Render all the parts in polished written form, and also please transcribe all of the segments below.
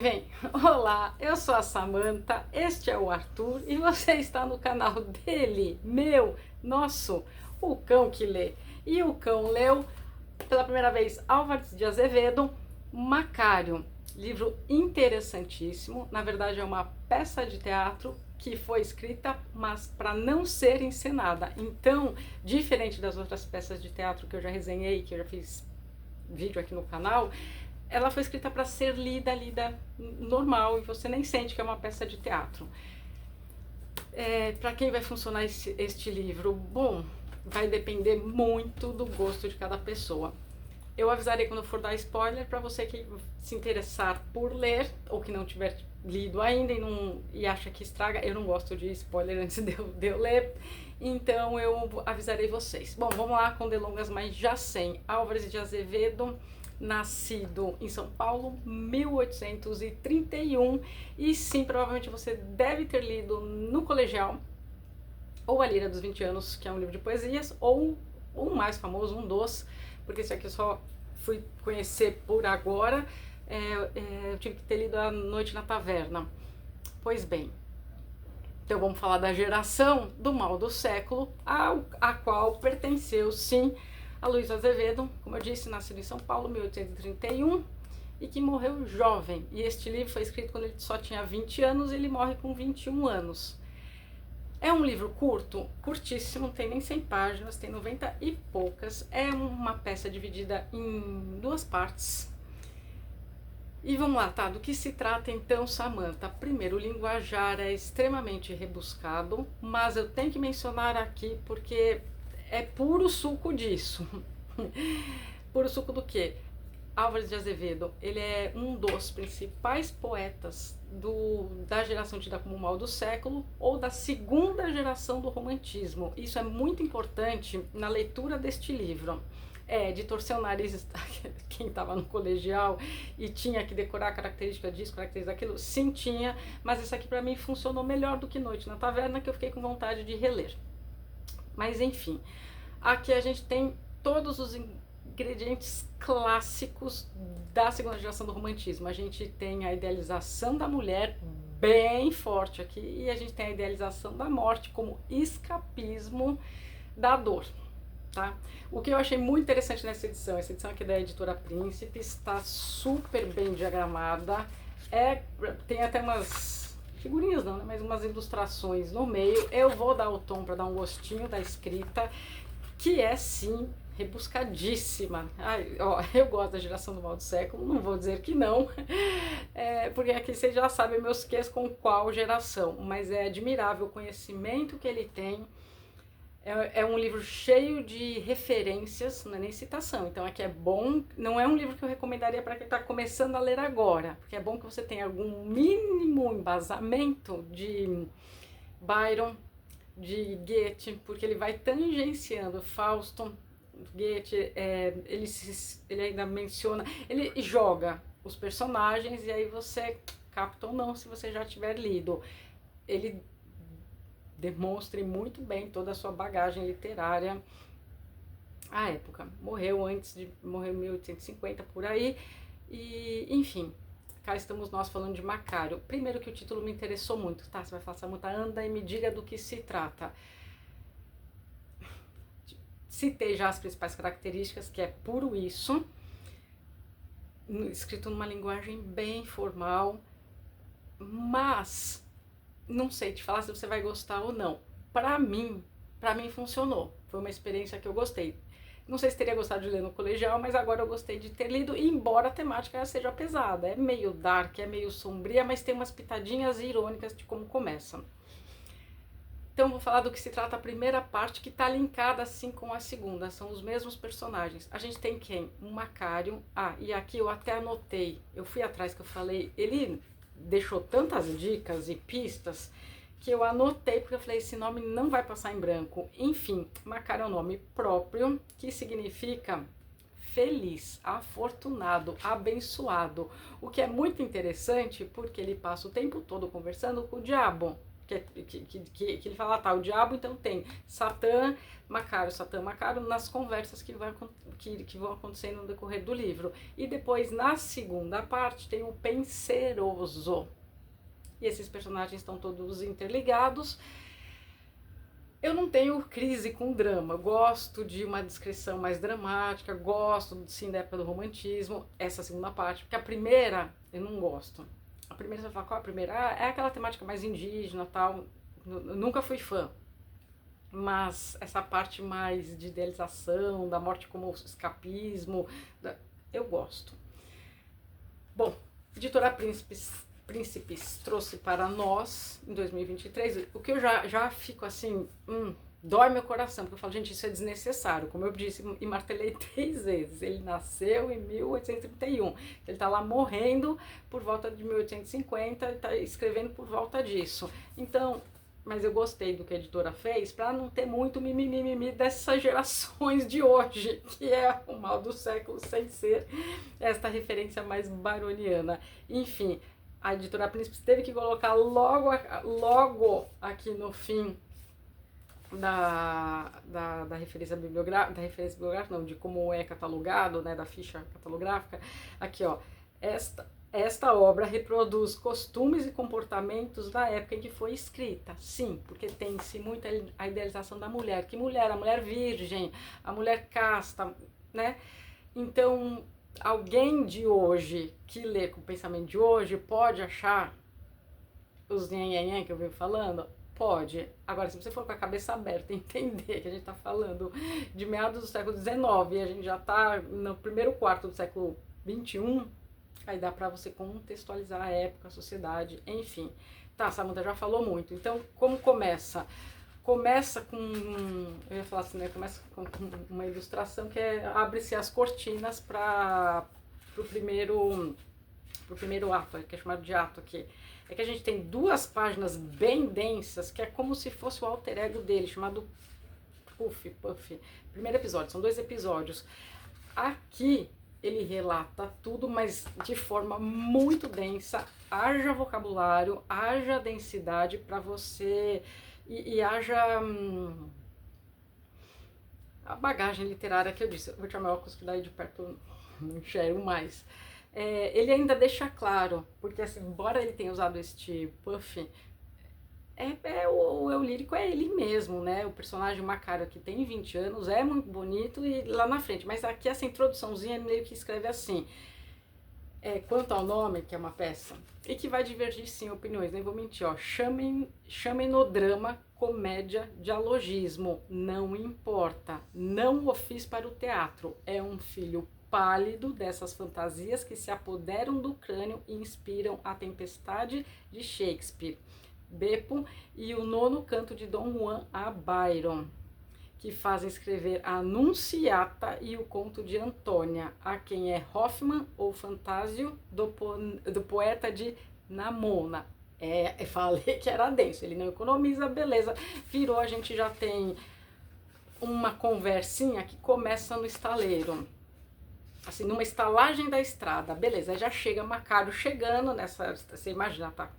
Vem, olá, eu sou a Samantha, este é o Arthur e você está no canal dele, meu, nosso, o cão que lê. E o cão leu pela primeira vez Álvares de Azevedo, Macário, livro interessantíssimo. Na verdade é uma peça de teatro que foi escrita, mas para não ser encenada. Então, diferente das outras peças de teatro que eu já resenhei, que eu já fiz vídeo aqui no canal, ela foi escrita para ser lida normal e você nem sente que é uma peça de teatro. Para quem vai funcionar este livro? Bom, vai depender muito do gosto de cada pessoa. Eu avisarei quando for dar spoiler para você que se interessar por ler ou que não tiver lido ainda e acha que estraga. Eu não gosto de spoiler antes de eu ler, então eu avisarei vocês. Bom, vamos lá com delongas, mas já sem. Álvares de Azevedo, nascido em São Paulo, 1831, e sim, provavelmente você deve ter lido no colegial, ou A Lira dos 20 Anos, que é um livro de poesias, ou o mais famoso, um dos, porque esse aqui eu só fui conhecer por agora, eu tive que ter lido A Noite na Taverna. Pois bem, então vamos falar da geração do mal do século, a qual pertenceu, sim, a Luiz Azevedo, como eu disse, nascido em São Paulo, 1831, e que morreu jovem. E este livro foi escrito quando ele só tinha 20 anos e ele morre com 21 anos. É um livro curto, curtíssimo, não tem nem 100 páginas, tem 90 e poucas. É uma peça dividida em duas partes. E vamos lá, tá? Do que se trata então, Samantha? Primeiro, o linguajar é extremamente rebuscado, mas eu tenho que mencionar aqui porque é puro suco disso. Puro suco do quê? Álvares de Azevedo, ele é um dos principais poetas da geração tida como mal do século ou da segunda geração do romantismo. Isso é muito importante na leitura deste livro. De torcer o nariz, quem estava no colegial e tinha que decorar característica disso, característica daquilo, sim tinha, mas isso aqui para mim funcionou melhor do que Noite na Taverna, que eu fiquei com vontade de reler. Mas enfim, aqui a gente tem todos os ingredientes clássicos da segunda geração do romantismo. A gente tem a idealização da mulher bem forte aqui e a gente tem a idealização da morte como escapismo da dor. Tá? O que eu achei muito interessante nessa edição, essa edição aqui da Editora Príncipe, está super bem diagramada, tem até umas figurinhas não, né? Mas umas ilustrações no meio. Eu vou dar o tom para dar um gostinho da escrita, que é sim rebuscadíssima. Ai, ó, eu gosto da geração do mal do século, não vou dizer que não, porque aqui vocês já sabem meus quês com qual geração, mas é admirável o conhecimento que ele tem. É um livro cheio de referências, não é nem citação, então aqui é bom, não é um livro que eu recomendaria para quem está começando a ler agora, porque é bom que você tenha algum mínimo embasamento de Byron, de Goethe, porque ele vai tangenciando Fausto, Goethe, ele ainda menciona, ele joga os personagens e aí você capta ou não se você já tiver lido. Ele demonstra muito bem toda a sua bagagem literária à época. Morreu em 1850 por aí, e enfim, cá estamos nós falando de Macário. Primeiro que o título me interessou muito, tá? Você vai falar, Samantha, anda e me diga do que se trata. Citei já as principais características, que é puro isso, escrito numa linguagem bem formal, mas não sei te falar se você vai gostar ou não. Pra mim funcionou. Foi uma experiência que eu gostei. Não sei se teria gostado de ler no colegial, mas agora eu gostei de ter lido, embora a temática seja pesada. É meio dark, é meio sombria, mas tem umas pitadinhas irônicas de como começa. Então vou falar do que se trata a primeira parte, que está linkada assim com a segunda, são os mesmos personagens. A gente tem quem? Um Macário. E aqui eu até anotei, eu fui atrás que eu falei, ele deixou tantas dicas e pistas que eu anotei, porque eu falei, esse nome não vai passar em branco. Enfim, Macário é um nome próprio, que significa feliz, afortunado, abençoado. O que é muito interessante, porque ele passa o tempo todo conversando com o diabo. que ele fala, tá, o diabo então tem Satã, Macário, nas conversas que vão acontecendo no decorrer do livro. E depois, na segunda parte, tem o Penseroso. E esses personagens estão todos interligados. Eu não tenho crise com drama, gosto de uma descrição mais dramática, gosto sim da época do romantismo, essa segunda parte, porque a primeira eu não gosto. A primeira você fala, qual a primeira? Ah, é aquela temática mais indígena tal, eu nunca fui fã. Mas essa parte mais de idealização, da morte como escapismo, eu gosto. Bom, Editora Príncipes trouxe para nós, em 2023, o que eu já fico assim, dói meu coração, porque eu falo, gente, isso é desnecessário, como eu disse e martelei 3 vezes, ele nasceu em 1831, ele está lá morrendo por volta de 1850, está escrevendo por volta disso, então, mas eu gostei do que a editora fez, para não ter muito mimimi dessas gerações de hoje, que é o mal do século, sem ser esta referência mais baroniana, enfim. A Editora Príncipes teve que colocar logo aqui no fim da referência bibliográfica, não, de como é catalogado, né, da ficha catalográfica, aqui ó, esta obra reproduz costumes e comportamentos da época em que foi escrita. Sim, porque tem-se muita a idealização da mulher. Que mulher? A mulher virgem, a mulher casta, né? Então, alguém de hoje, que lê com o pensamento de hoje, pode achar os nhenhenhen que eu venho falando? Pode. Agora, se você for com a cabeça aberta e entender que a gente está falando de meados do século XIX e a gente já está no primeiro quarto do século XXI, aí dá para você contextualizar a época, a sociedade, enfim. Tá, Samantha já falou muito. Então, como começa? Começa com, eu ia falar assim, né? Começa com uma ilustração que é, abre-se as cortinas para o primeiro ato, que é chamado de ato aqui. É que a gente tem 2 páginas bem densas, que é como se fosse o alter ego dele, chamado Puff. Primeiro episódio, são 2 episódios. Aqui ele relata tudo, mas de forma muito densa, haja vocabulário, haja densidade para você e haja a bagagem literária que eu disse. Eu vou tirar meu óculos que daí de perto não enxergo mais. Ele ainda deixa claro, porque assim, embora ele tenha usado este puff, o eu lírico é ele mesmo, né? O personagem Macário que tem 20 anos, é muito bonito e lá na frente, mas aqui essa introduçãozinha ele meio que escreve assim, quanto ao nome, que é uma peça, e que vai divergir sim opiniões, nem vou mentir, ó, chamem no drama comédia dialogismo, não importa, não o fiz para o teatro, é um filho pálido dessas fantasias que se apoderam do crânio e inspiram a tempestade de Shakespeare, Beppo e o 9º canto de Dom Juan a Byron, que fazem escrever a Nunziata e o conto de Antônia, a quem é Hoffmann ou Fantasio do poeta de Namona. Eu falei que era denso, ele não economiza, beleza, virou, a gente já tem uma conversinha que começa no estaleiro, assim, numa estalagem da estrada, beleza, aí já chega Macário chegando nessa, você imagina, tá?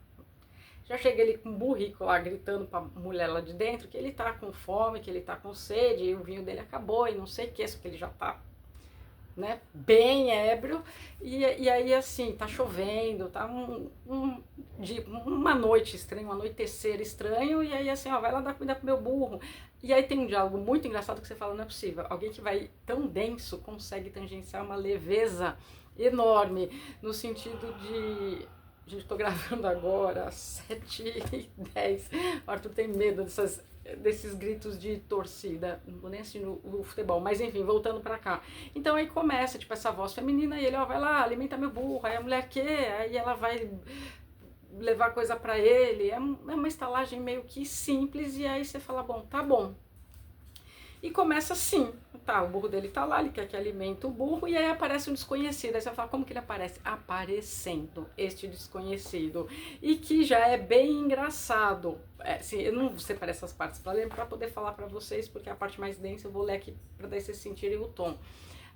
Já chega ele com um burrico lá, gritando pra mulher lá de dentro que ele tá com fome, que ele tá com sede, e o vinho dele acabou, e não sei o que, só que ele já tá, né, bem ébrio, e aí assim, tá chovendo, tá uma noite estranha, um anoitecer estranho, e aí assim, ó, vai lá dar comida pro meu burro. E aí tem um diálogo muito engraçado que você fala, não é possível, alguém que vai tão denso consegue tangenciar uma leveza enorme, no sentido de... Gente, tô gravando agora às 7h10. O Arthur tem medo desses gritos de torcida. Não vou nem assistir o futebol, mas enfim, voltando pra cá. Então aí começa, tipo, essa voz feminina e ele, ó, vai lá, alimenta meu burro. Aí a mulher quer, aí ela vai levar coisa pra ele. É uma estalagem meio que simples e aí você fala, bom, tá bom. E começa assim, tá, o burro dele tá lá, ele quer que alimente o burro, e aí aparece um desconhecido, aí você fala, como que ele aparece? Aparecendo, este desconhecido, e que já é bem engraçado, assim, eu não separei essas partes pra ler, pra poder falar pra vocês, porque a parte mais densa eu vou ler aqui pra daí vocês sentirem o tom.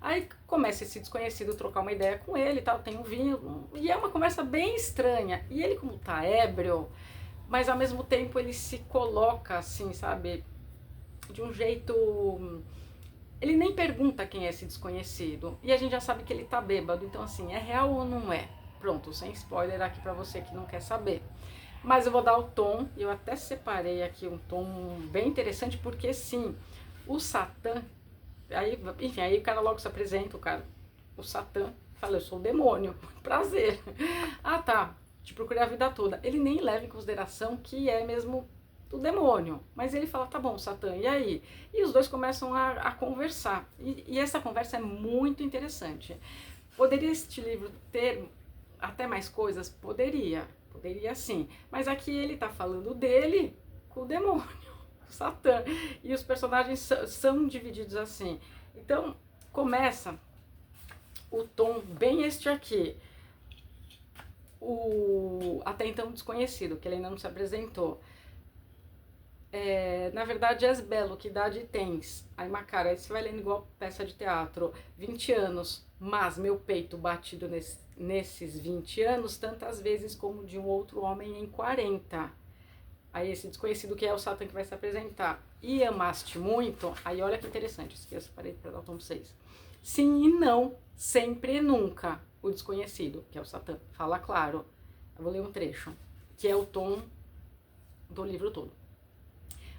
Aí começa esse desconhecido trocar uma ideia com ele e tal, tem um vinho, e é uma conversa bem estranha, e ele como tá ébrio, mas ao mesmo tempo ele se coloca assim, sabe, de um jeito... Ele nem pergunta quem é esse desconhecido, e a gente já sabe que ele tá bêbado, então assim, é real ou não é? Pronto, sem spoiler aqui pra você que não quer saber. Mas eu vou dar o tom, eu até separei aqui um tom bem interessante, porque sim, o Satã, aí, enfim, aí o cara logo se apresenta, o Satã, fala, eu sou o demônio, prazer. Ah tá, te procurei a vida toda. Ele nem leva em consideração que é mesmo do demônio, mas ele fala, tá bom, Satã, e aí? E os dois começam a conversar, e essa conversa é muito interessante. Poderia este livro ter até mais coisas? Poderia sim, mas aqui ele tá falando dele com o demônio, o Satã, e os personagens são divididos assim. Então começa o tom bem este aqui, o até então desconhecido, que ele ainda não se apresentou. Na verdade, és belo, que idade tens? Aí Macara, aí você vai lendo igual peça de teatro, 20 anos, mas meu peito batido nesses 20 anos, tantas vezes como de um outro homem em 40. Aí esse desconhecido que é o Satã que vai se apresentar. E amaste muito? Aí olha que interessante, isso que eu separei para dar o tom 6. Sim e não, sempre e nunca. O desconhecido, que é o Satã, fala claro. Eu vou ler um trecho, que é o tom do livro todo.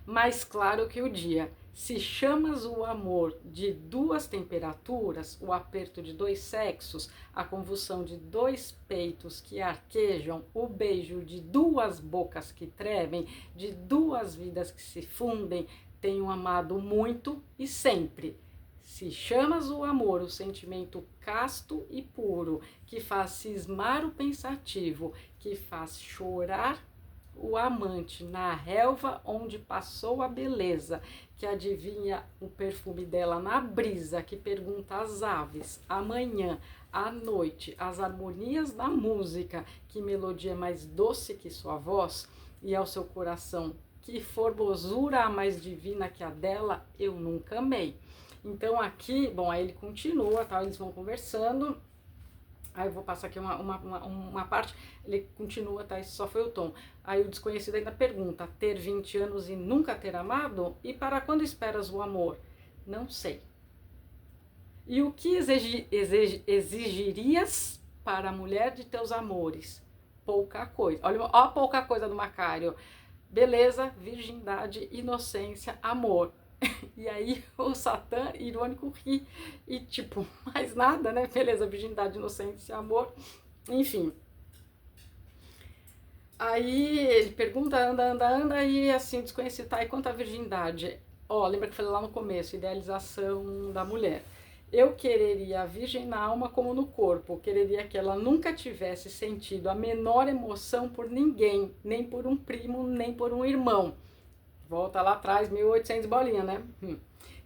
Mais claro que o dia, se chamas o amor de duas temperaturas, o aperto de dois sexos, a convulsão de dois peitos que arquejam, o beijo de duas bocas que tremem, de duas vidas que se fundem, tenho amado muito e sempre. Se chamas o amor, o sentimento casto e puro, que faz cismar o pensativo, que faz chorar o amante na relva onde passou a beleza, que adivinha o perfume dela na brisa, que pergunta às aves, amanhã, à noite, as harmonias da música, que melodia mais doce que sua voz, e ao seu coração, que formosura a mais divina que a dela, eu nunca amei. Então aqui, bom, aí ele continua, tá? Eles vão conversando. Aí eu vou passar aqui uma parte, ele continua, tá? Esse só foi o tom. Aí o desconhecido ainda pergunta, ter 20 anos e nunca ter amado? E para quando esperas o amor? Não sei. E o que exigirias para a mulher de teus amores? Pouca coisa. Olha, ó a pouca coisa do Macário. Beleza, virgindade, inocência, amor. E aí o Satã, irônico, ri. E tipo, mais nada, né? Beleza, virgindade, inocência, amor. Enfim. Aí ele pergunta, anda, e assim, o desconhecido, tá, e quanto à virgindade? Ó, lembra que eu falei lá no começo, idealização da mulher. Eu quereria a virgem na alma como no corpo, quereria que ela nunca tivesse sentido a menor emoção por ninguém, nem por um primo, nem por um irmão. Volta lá atrás, 1800 bolinha, né?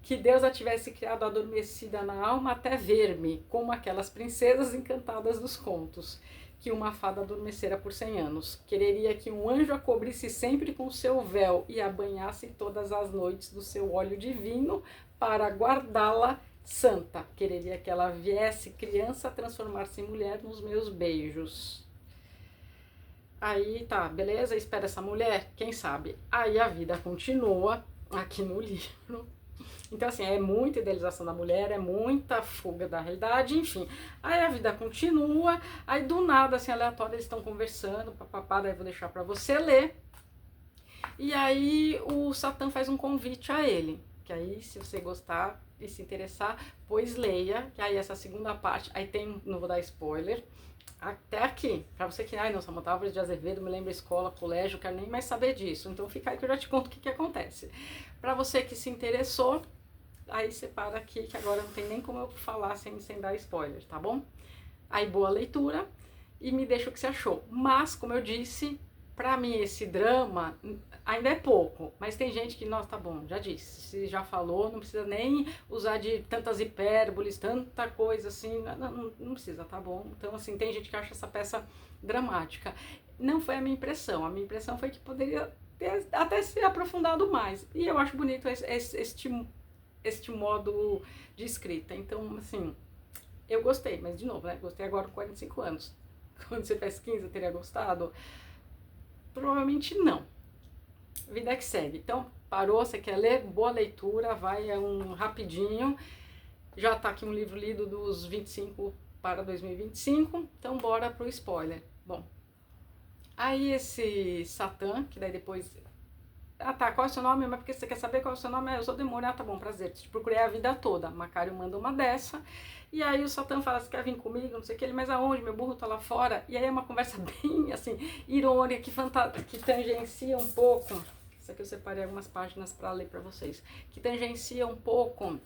Que Deus a tivesse criado adormecida na alma até ver-me, como aquelas princesas encantadas dos contos, que uma fada adormecera por 100 anos. Quereria que um anjo a cobrisse sempre com seu véu e a banhasse todas as noites do seu óleo divino para guardá-la santa. Quereria que ela viesse criança a transformar-se em mulher nos meus beijos. Aí tá, beleza, espera essa mulher? Quem sabe? Aí a vida continua aqui no livro. Então, assim, é muita idealização da mulher, é muita fuga da realidade, enfim. Aí a vida continua, aí do nada, assim, aleatório, eles estão conversando, papapá, daí eu vou deixar pra você ler. E aí o Satã faz um convite a ele, que aí, se você gostar e se interessar, pois leia, que aí essa segunda parte, aí tem, não vou dar spoiler, até aqui, pra você que, ai não, Samanta Álvares de Azevedo, me lembra escola, colégio, quero nem mais saber disso, então fica aí que eu já te conto o que acontece. Pra você que se interessou, aí separa aqui, que agora não tem nem como eu falar sem dar spoiler, tá bom? Aí boa leitura e me deixa o que você achou. Mas, como eu disse, pra mim esse drama ainda é pouco, mas tem gente que, nossa, tá bom, já disse, se já falou, não precisa nem usar de tantas hipérboles, tanta coisa assim, não precisa, tá bom? Então, assim, tem gente que acha essa peça dramática. Não foi a minha impressão foi que poderia ter até se aprofundado mais. E eu acho bonito este modo de escrita. Então, assim, eu gostei, mas de novo, né? Gostei agora com 45 anos. Quando você faz 15, eu teria gostado. Provavelmente não. Vida que segue. Então, parou, você quer ler? Boa leitura, vai, é um rapidinho. Já tá aqui um livro lido dos 25 para 2025, então bora pro spoiler. Bom, aí esse Satã, que daí depois... Ah tá, qual é o seu nome? Mas porque você quer saber qual é o seu nome? Eu sou demônio. Ah, tá bom, prazer, te procurei a vida toda. Macário manda uma dessa, e aí o Satã fala, você quer vir comigo, não sei o que, ele, mas aonde? Meu burro tá lá fora. E aí é uma conversa bem, assim, irônica, que tangencia um pouco... Isso aqui eu separei algumas páginas para ler para vocês. Que tangencia um pouco...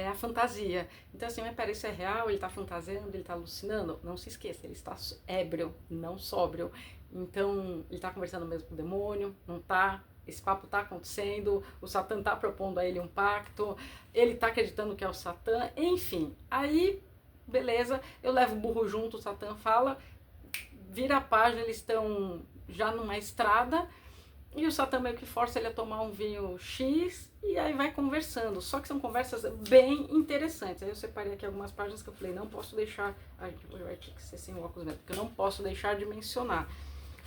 a fantasia. Então assim, mas peraí, isso é real? Ele tá fantasiando? Ele tá alucinando? Não se esqueça, ele está ébrio, não sóbrio. Então, ele tá conversando mesmo com o demônio? Não tá? Esse papo tá acontecendo? O Satã tá propondo a ele um pacto? Ele tá acreditando que é o Satã? Enfim, aí, beleza, eu levo o burro junto, o Satã fala, vira a página, eles estão já numa estrada, e o Satã meio que força ele a tomar um vinho X e aí vai conversando. Só que são conversas bem interessantes. Aí eu separei aqui algumas páginas que eu falei, não posso deixar... Ai, vai ter que ser sem óculos mesmo, porque eu não posso deixar de mencionar.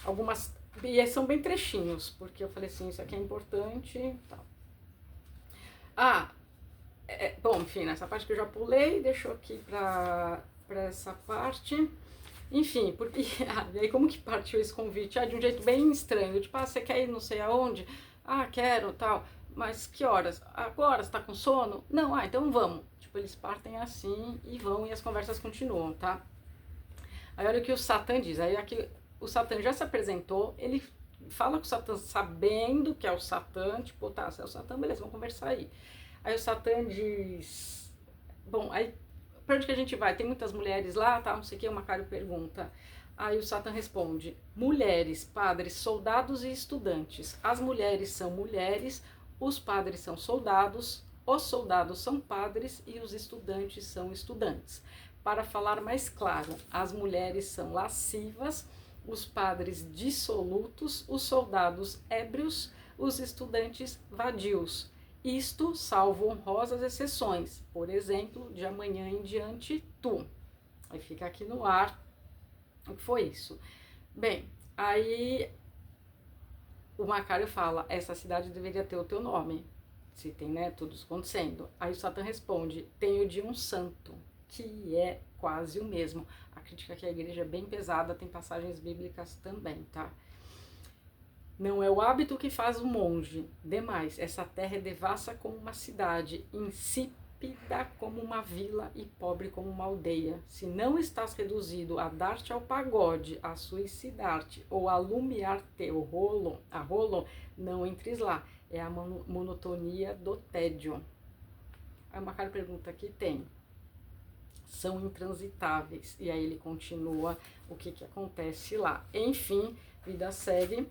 Algumas... E são bem trechinhos, porque eu falei assim, isso aqui é importante e tal. Bom, enfim, nessa parte que eu já pulei, deixou aqui pra essa parte... Enfim, porque, e aí como que partiu esse convite? De um jeito bem estranho, tipo, você quer ir não sei aonde? Quero, tal, mas que horas? Agora, você tá com sono? Não, então vamos. Tipo, eles partem assim e vão e as conversas continuam, tá? Aí olha o que o Satã diz, aí aqui o Satã já se apresentou, ele fala com o Satã sabendo que é o Satã, tipo, tá, se é o Satã, beleza, vamos conversar aí. Aí o Satã diz, bom, aí pra onde que a gente vai? Tem muitas mulheres lá, tá, não sei o que, o Macário pergunta. Aí o Satã responde, mulheres, padres, soldados e estudantes. As mulheres são mulheres, os padres são soldados, os soldados são padres e os estudantes são estudantes. Para falar mais claro, as mulheres são lascivas, os padres dissolutos, os soldados ébrios, os estudantes vadios. Isto salvo honrosas exceções, por exemplo, de amanhã em diante, tu. Aí fica aqui no ar o que foi isso. Bem, aí o Macário fala, essa cidade deveria ter o teu nome, se tem, né, tudo acontecendo. Aí o Satã responde, tenho de um santo, que é quase o mesmo. A crítica aqui à igreja é bem pesada, tem passagens bíblicas também, tá? Não é o hábito que faz o monge. Demais, essa terra é devassa como uma cidade, insípida como uma vila e pobre como uma aldeia. Se não estás reduzido a dar-te ao pagode, a suicidar-te ou a lumiar-te a rolo, não entres lá. É a monotonia do tédio. Aí o Macário pergunta, que tem? São intransitáveis. E aí ele continua o que acontece lá. Enfim, vida segue.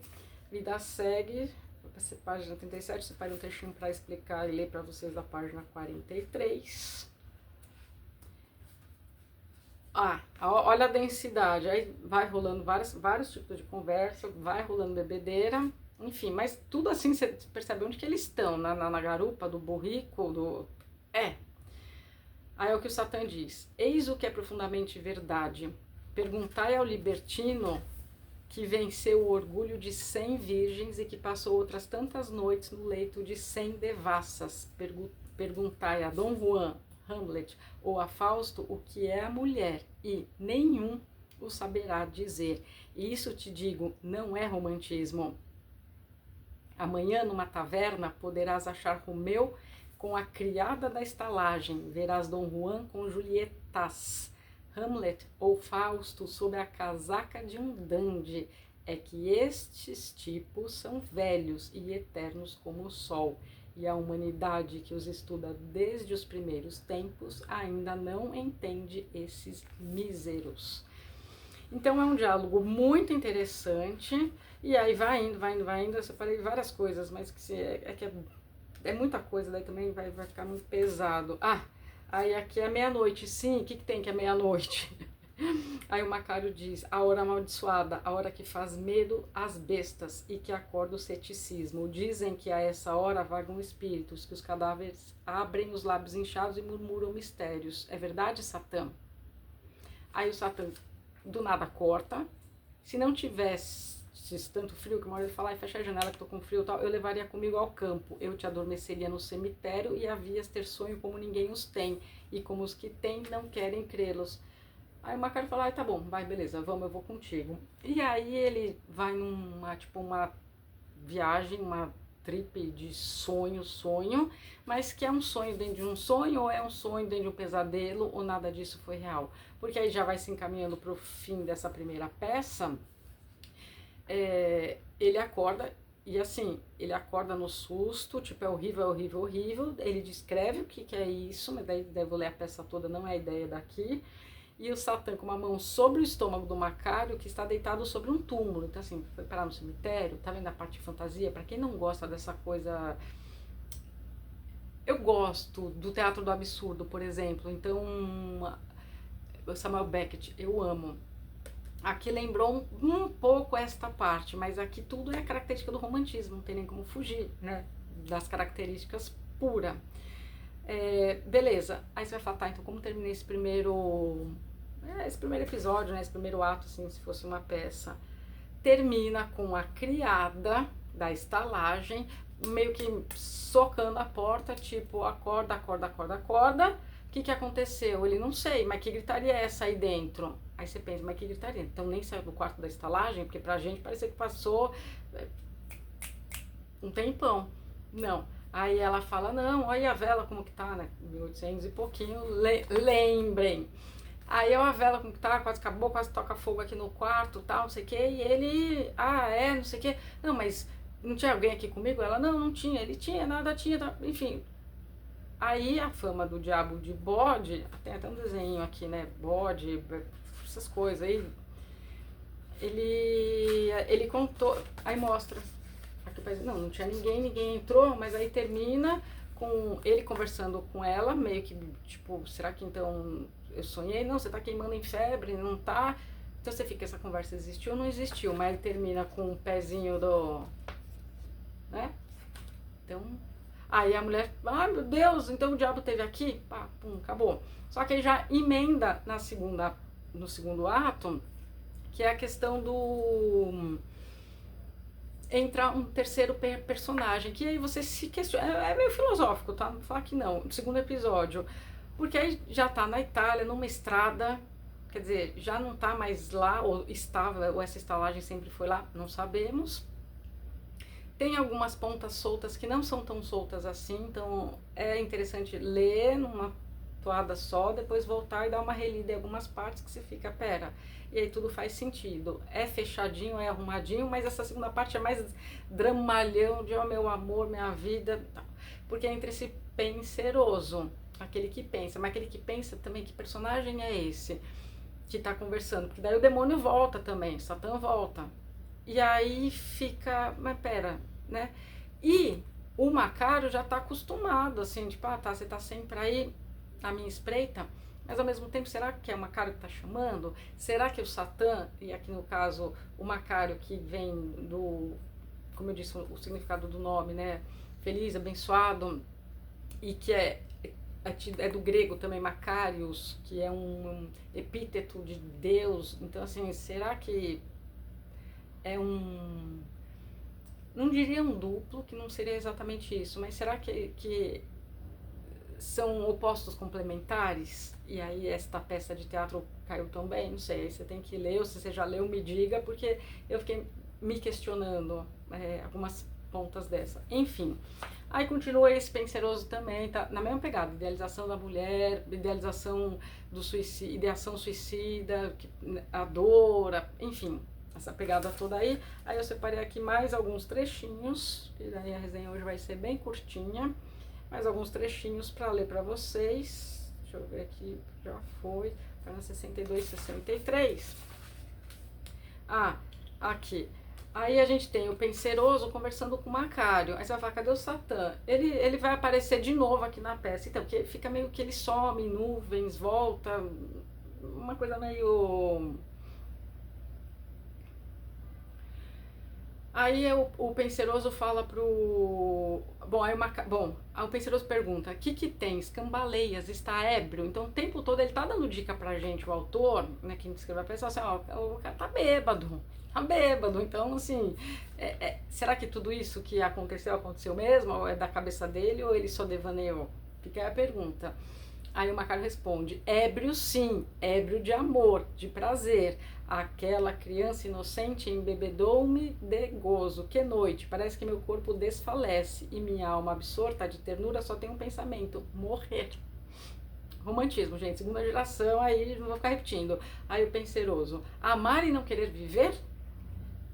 Vida segue, página 37, separei um trechinho para explicar e ler para vocês da página 43. Olha a densidade, aí vai rolando vários tipos de conversa, vai rolando bebedeira, enfim, mas tudo assim, você percebe onde que eles estão, na garupa do burrico, Aí é o que o Satã diz, eis o que é profundamente verdade, perguntai ao libertino que venceu o orgulho de 100 virgens e que passou outras tantas noites no leito de 100 devassas. Perguntai a Dom Juan, Hamlet ou a Fausto o que é a mulher, e nenhum o saberá dizer. E isso te digo, não é romantismo. Amanhã, numa taverna, poderás achar Romeu com a criada da estalagem, verás Dom Juan com Julietas, Hamlet ou Fausto sob a casaca de um dandy. É que estes tipos são velhos e eternos como o sol, e a humanidade que os estuda desde os primeiros tempos ainda não entende esses míseros. Então é um diálogo muito interessante, e aí vai indo, eu separei várias coisas, mas que é muita coisa, daí também vai ficar muito pesado. Aí aqui é meia-noite, sim, o que tem que é meia-noite? Aí o Macário diz, a hora amaldiçoada, a hora que faz medo às bestas e que acorda o ceticismo. Dizem que a essa hora vagam espíritos, que os cadáveres abrem os lábios inchados e murmuram mistérios. É verdade, Satã? Aí o Satã do nada corta, se não tivesse tanto frio que uma hora ele fala, fecha a janela que tô com frio e tal, eu levaria comigo ao campo, eu te adormeceria no cemitério e havias ter sonho como ninguém os tem, e como os que têm não querem crê-los. Aí o Macário fala, tá bom, vai, beleza, vamos, eu vou contigo. E aí ele vai numa, tipo, uma viagem, uma trip de sonho, mas que é um sonho dentro de um sonho, ou é um sonho dentro de um pesadelo, ou nada disso foi real. Porque aí já vai se encaminhando pro fim dessa primeira peça, ele acorda, e assim, ele acorda no susto, tipo, é horrível, horrível, horrível, ele descreve o que é isso, mas daí devo ler a peça toda, não é a ideia daqui, e o Satã com uma mão sobre o estômago do Macário, que está deitado sobre um túmulo. Então assim, foi parar no cemitério, tá vendo a parte de fantasia? Pra quem não gosta dessa coisa... Eu gosto do teatro do absurdo, por exemplo, então Samuel Beckett, eu amo. Aqui lembrou um pouco esta parte, mas aqui tudo é característica do romantismo, não tem nem como fugir, né, das características pura. Beleza, aí você vai falar, tá, então como terminei esse primeiro episódio, né, esse primeiro ato, assim, se fosse uma peça, termina com a criada da estalagem, meio que socando a porta, tipo, acorda, acorda, acorda, acorda, o que aconteceu? Ele, não sei, mas que gritaria é essa aí dentro? Aí você pensa, mas que gritaria? Então nem saiu do quarto da estalagem, porque pra gente parecia que passou um tempão. Não. Aí ela fala, não, olha a vela como que tá, né, 1800 e pouquinho, lembrem. Aí a vela como que tá, quase acabou, quase toca fogo aqui no quarto, tal, não sei o que, e ele, não sei o que, não, mas não tinha alguém aqui comigo? Ela, não tinha, ele tinha, nada tinha, enfim. Aí a fama do diabo de bode, tem até um desenho aqui, né, bode, essas coisas aí, ele contou, aí mostra, aqui, não tinha ninguém entrou, mas aí termina com ele conversando com ela, meio que, tipo, será que então eu sonhei? Não, você tá queimando em febre, não tá? Então você fica, essa conversa existiu ou não existiu? Mas ele termina com o pezinho do... né? Então... Aí a mulher, meu Deus, então o diabo esteve aqui? Pá, pum, acabou. Só que aí já emenda no segundo ato, que é a questão do... entra um terceiro personagem, que aí você se questiona, é meio filosófico, tá? Não vou falar que não, no segundo episódio, porque aí já tá na Itália, numa estrada, quer dizer, já não tá mais lá, ou estava, ou essa estalagem sempre foi lá, não sabemos. Tem algumas pontas soltas que não são tão soltas assim, então é interessante ler numa toada só, depois voltar e dar uma relida em algumas partes que você fica, pera, e aí tudo faz sentido. É fechadinho, é arrumadinho, mas essa segunda parte é mais dramalhão de, meu amor, minha vida, porque é entre esse penseroso, aquele que pensa, mas aquele que pensa também, que personagem é esse que tá conversando? Porque daí o demônio volta também, Satã volta. E aí fica, mas pera, né? E o Macário já tá acostumado, assim, tipo, tá, você tá sempre aí na minha espreita, mas ao mesmo tempo, será que é o Macário que tá chamando? Será que o Satã, e aqui no caso, o Macário que vem do, como eu disse, o significado do nome, né? Feliz, abençoado, e que é do grego também, Macarius, que é um epíteto de Deus. Então, assim, será que é não diria um duplo, que não seria exatamente isso, mas será que são opostos complementares? E aí esta peça de teatro caiu tão bem? Não sei, aí você tem que ler, ou se você já leu, me diga, porque eu fiquei me questionando algumas pontas dessa. Enfim, aí continua esse penseroso também, tá na mesma pegada, idealização da mulher, idealização do suicídio, ideação suicida, a dor, enfim, essa pegada toda aí. Aí eu separei aqui mais alguns trechinhos, e daí a resenha hoje vai ser bem curtinha, mais alguns trechinhos para ler para vocês. Deixa eu ver aqui, já foi, tá na 62, 63. Aqui. Aí a gente tem o penseroso conversando com o Macário. Aí você vai falar, cadê o Satã? Ele vai aparecer de novo aqui na peça. Então, porque fica meio que ele some em nuvens, volta, uma coisa meio... Aí o penseroso fala pro... Bom, aí o penseroso pergunta, o que que tem? Escambaleias, está ébrio? Então o tempo todo ele tá dando dica pra gente, o autor, né, quem escreveu a peça, assim, ó, o cara tá bêbado, tá bêbado. Então, assim, será que tudo isso que aconteceu mesmo? Ou é da cabeça dele, ou ele só devaneou? Fica aí a pergunta. Aí o Macario responde, ébrio sim, ébrio de amor, de prazer. Aquela criança inocente embebedou-me de gozo. Que noite, parece que meu corpo desfalece e minha alma absorta de ternura só tem um pensamento, morrer. Romantismo, gente, segunda geração, aí não vou ficar repetindo. Aí o penseroso, amar e não querer viver?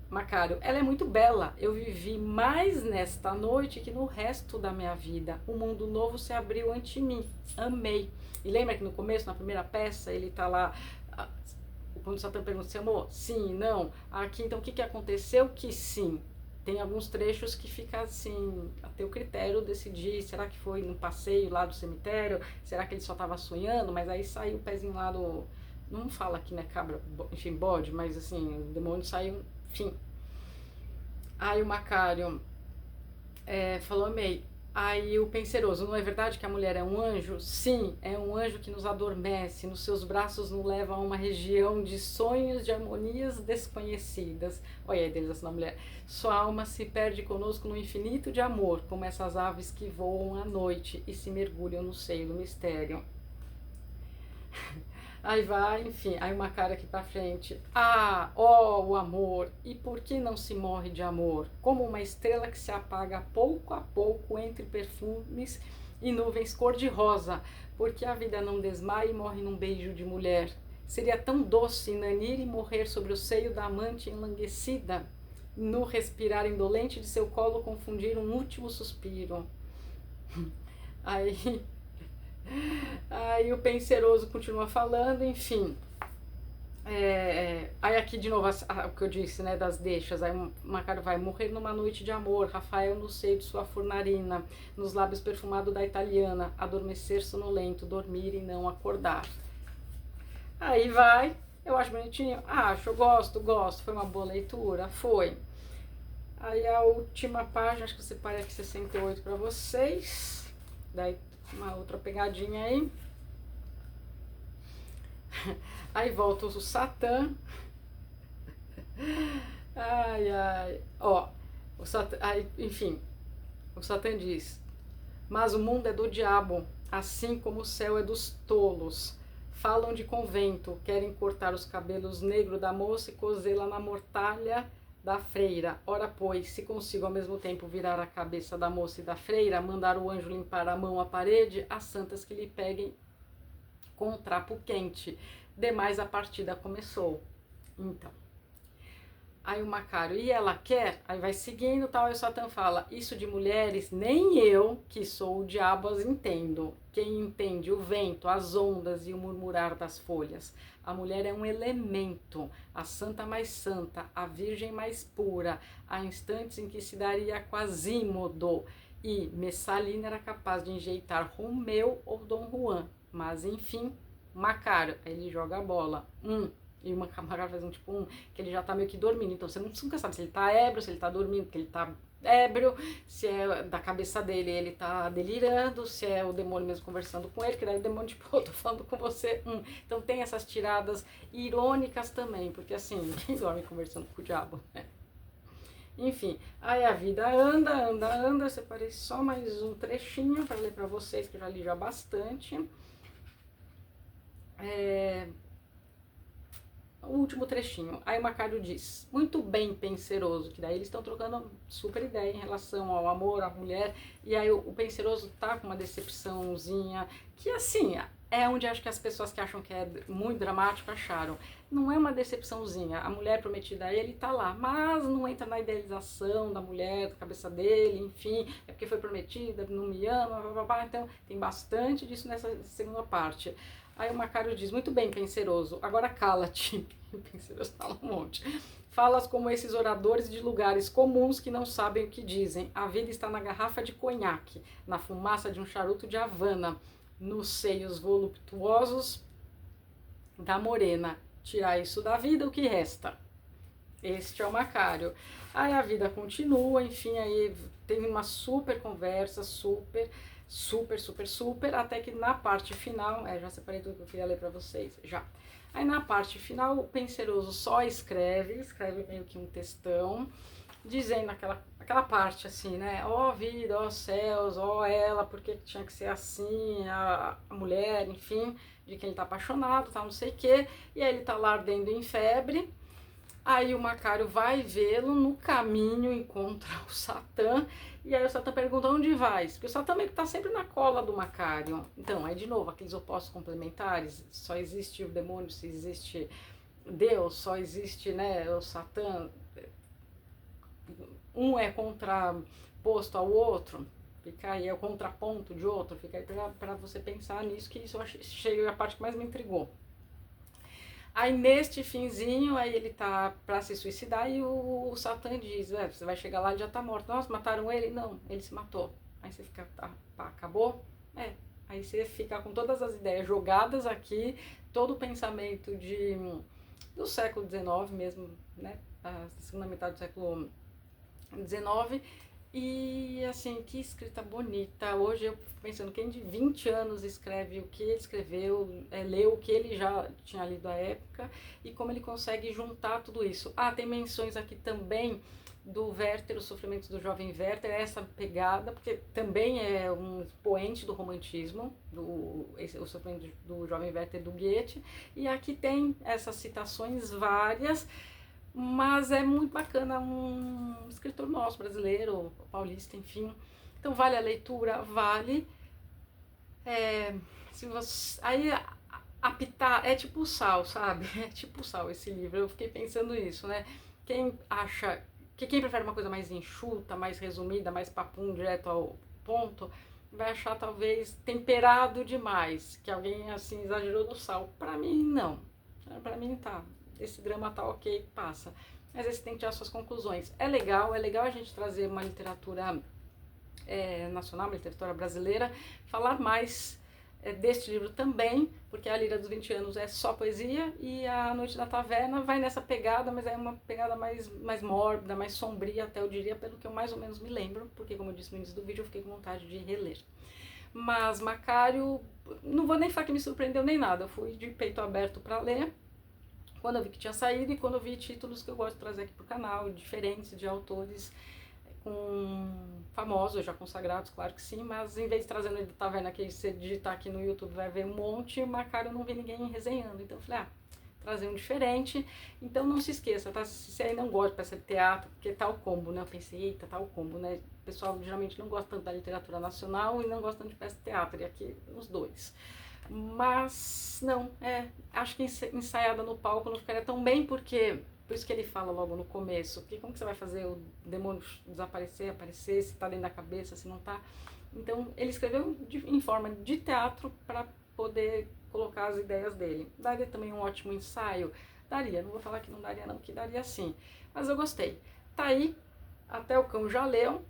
Macário, ela é muito bela. Eu vivi mais nesta noite que no resto da minha vida. Um mundo novo se abriu ante mim. Amei. E lembra que no começo, na primeira peça, ele tá lá. Quando o Satã pergunta, você amou? Sim, não. Aqui, então, o que aconteceu? Que sim. Tem alguns trechos que fica assim, a teu critério decidir, será que foi no passeio lá do cemitério? Será que ele só estava sonhando? Mas aí saiu o pezinho lá do... Não fala aqui, né, cabra, enfim, bode, mas assim, o demônio saiu, enfim. Aí o Macário falou, amei. Aí o penseroso, não é verdade que a mulher é um anjo? Sim, é um anjo que nos adormece, nos seus braços nos leva a uma região de sonhos, de harmonias desconhecidas. Olha a idealização da mulher. Sua alma se perde conosco no infinito de amor, como essas aves que voam à noite e se mergulham no seio do mistério. Aí vai, enfim, aí uma cara aqui pra frente. Ah, ó, o amor! E por que não se morre de amor? Como uma estrela que se apaga pouco a pouco entre perfumes e nuvens cor-de-rosa. Porque a vida não desmaia e morre num beijo de mulher. Seria tão doce nanir e morrer sobre o seio da amante enlanguecida. No respirar indolente de seu colo confundir um último suspiro. Aí o penseroso continua falando, enfim. Aí aqui de novo o que eu disse, né, das deixas. Aí Macário vai morrer numa noite de amor, Rafael no seio de sua fornarina, nos lábios perfumados da italiana, adormecer sonolento, dormir e não acordar. Aí vai, eu acho bonitinho, acho, eu gosto, foi uma boa leitura, foi. Aí a última página, acho que eu separei aqui 68 para vocês, daí uma outra pegadinha aí. Aí volta o Satã. Ai. Ó, o Satã, aí, enfim, o Satã diz, mas o mundo é do diabo, assim como o céu é dos tolos. Falam de convento, querem cortar os cabelos negros da moça e cozê-la na mortalha da freira. Ora, pois, se consigo ao mesmo tempo virar a cabeça da moça e da freira, mandar o anjo limpar a mão à parede, as santas que lhe peguem com um trapo quente. Demais a partida começou. Então, aí o Macário, e ela quer? Aí vai seguindo, tal, aí o Satã fala, isso de mulheres, nem eu, que sou o diabo, as entendo. Quem entende o vento, as ondas e o murmurar das folhas? A mulher é um elemento, a santa mais santa, a virgem mais pura. Há instantes em que se daria Quasímodo, e Messalina era capaz de enjeitar Romeu ou Dom Juan. Mas, enfim, Macário, aí ele joga a bola. E o Macário faz um tipo que ele já tá meio que dormindo. Então você nunca sabe se ele tá ébrio, se ele tá dormindo, porque ele tá ébrio, se é da cabeça dele ele tá delirando, se é o demônio mesmo conversando com ele, que daí o demônio, tipo, eu tô falando com você. Então tem essas tiradas irônicas também, porque assim, quem dorme conversando com o diabo, né? Enfim, aí a vida anda, eu separei só mais um trechinho para ler para vocês, que eu já li já bastante. O último trechinho. Aí o Macário diz, muito bem, penseroso, que daí eles estão trocando super ideia em relação ao amor, à mulher, e aí o penseroso tá com uma decepçãozinha, que assim, é onde acho que as pessoas que acham que é muito dramático acharam. Não é uma decepçãozinha, a mulher prometida a ele tá lá, mas não entra na idealização da mulher, da cabeça dele, enfim, é porque foi prometida, não me ama, blá, blá, blá. Então tem bastante disso nessa segunda parte. Aí o Macário diz, muito bem, penseroso, agora cala-te. O penseroso fala um monte. Falas como esses oradores de lugares comuns que não sabem o que dizem. A vida está na garrafa de conhaque, na fumaça de um charuto de Havana, nos seios voluptuosos da morena. Tirar isso da vida, o que resta? Este é o Macário. Aí a vida continua, enfim, aí teve uma super conversa, super, até que na parte final, já separei tudo que eu queria ler pra vocês, já. Aí na parte final, o Penseroso só escreve meio que um textão, dizendo aquela parte assim, né? Ó vida, ó céus, ó ela, por que tinha que ser assim, a mulher, enfim, de quem ele tá apaixonado, tá, não sei o quê. E aí ele tá lá ardendo em febre. Aí o Macário vai vê-lo, no caminho encontra o Satã, e aí o Satã pergunta onde vais, porque o Satã meio que tá sempre na cola do Macário. Então, aí de novo, aqueles opostos complementares, só existe o demônio se existe Deus, só existe, né, o Satã, um é contraposto ao outro, fica aí, é o contraponto de outro, fica aí pra você pensar nisso, que isso eu achei a parte que mais me intrigou. Aí neste finzinho, aí ele tá pra se suicidar e o Satã diz, você vai chegar lá e já tá morto. Nossa, mataram ele? Não, ele se matou. Aí você fica, pá, acabou? Aí você fica com todas as ideias jogadas aqui, todo o pensamento do século XIX mesmo, né, a segunda metade do século XIX. E assim, que escrita bonita. Hoje eu fico pensando, quem de 20 anos escreve o que ele escreveu, leu o que ele já tinha lido à época e como ele consegue juntar tudo isso. Tem menções aqui também do Werther, os sofrimentos do jovem Werther, essa pegada, porque também é um expoente do romantismo, o sofrimento do jovem Werther do Goethe, e aqui tem essas citações várias. Mas é muito bacana, um escritor nosso, brasileiro, paulista, enfim. Então vale a leitura, vale. Se você, aí apitar, é tipo sal, sabe? É tipo sal esse livro, eu fiquei pensando isso, né? Quem acha, quem prefere uma coisa mais enxuta, mais resumida, mais papum, direto ao ponto, vai achar talvez temperado demais, que alguém assim exagerou no sal. Pra mim, não. Pra mim tá. Esse drama tá ok, passa. Mas aí você tem que tirar suas conclusões. É legal a gente trazer uma literatura nacional, uma literatura brasileira, falar mais deste livro também, porque a Lira dos 20 anos é só poesia e a Noite da Taverna vai nessa pegada, mas é uma pegada mais mórbida, mais sombria, até eu diria, pelo que eu mais ou menos me lembro, porque como eu disse no início do vídeo, eu fiquei com vontade de reler. Mas Macário, não vou nem falar que me surpreendeu nem nada, eu fui de peito aberto para ler, quando eu vi que tinha saído e quando eu vi títulos que eu gosto de trazer aqui pro canal, diferentes de autores famosos, já consagrados, claro que sim, mas em vez de trazer no Taverna, que você digitar aqui no YouTube vai ver um monte, Macário eu não vi ninguém resenhando, então eu falei, trazer um diferente. Então não se esqueça, tá? Se você aí não gosta de peça de teatro, porque tá o combo, né? Eu pensei, eita, tá o combo, né? O pessoal geralmente não gosta tanto da literatura nacional e não gosta tanto de peça de teatro, e aqui os dois. Mas não, acho que ensaiada no palco não ficaria tão bem, porque por isso que ele fala logo no começo, que como que você vai fazer o demônio desaparecer, aparecer, se tá dentro da cabeça, se não tá. Então ele escreveu em forma de teatro para poder colocar as ideias dele. Daria também um ótimo ensaio? Daria, não vou falar que não daria não, que daria sim. Mas eu gostei. Tá aí, Até o Cão Já Leu.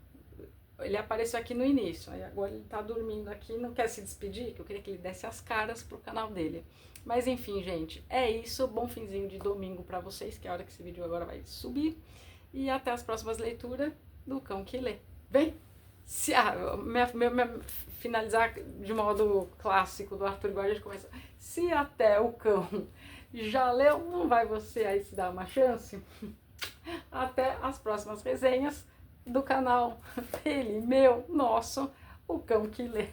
Ele apareceu aqui no início, aí agora ele tá dormindo aqui, não quer se despedir, que eu queria que ele desse as caras pro canal dele. Mas enfim, gente, é isso, bom finzinho de domingo pra vocês, que é a hora que esse vídeo agora vai subir. E até as próximas leituras do Cão que Lê. Vem? Finalizar de modo clássico do Arthur Igual, a gente começa. Se até o cão já leu, não vai você aí se dar uma chance? Até as próximas resenhas do canal dele, meu, nosso, o Cão que Lê.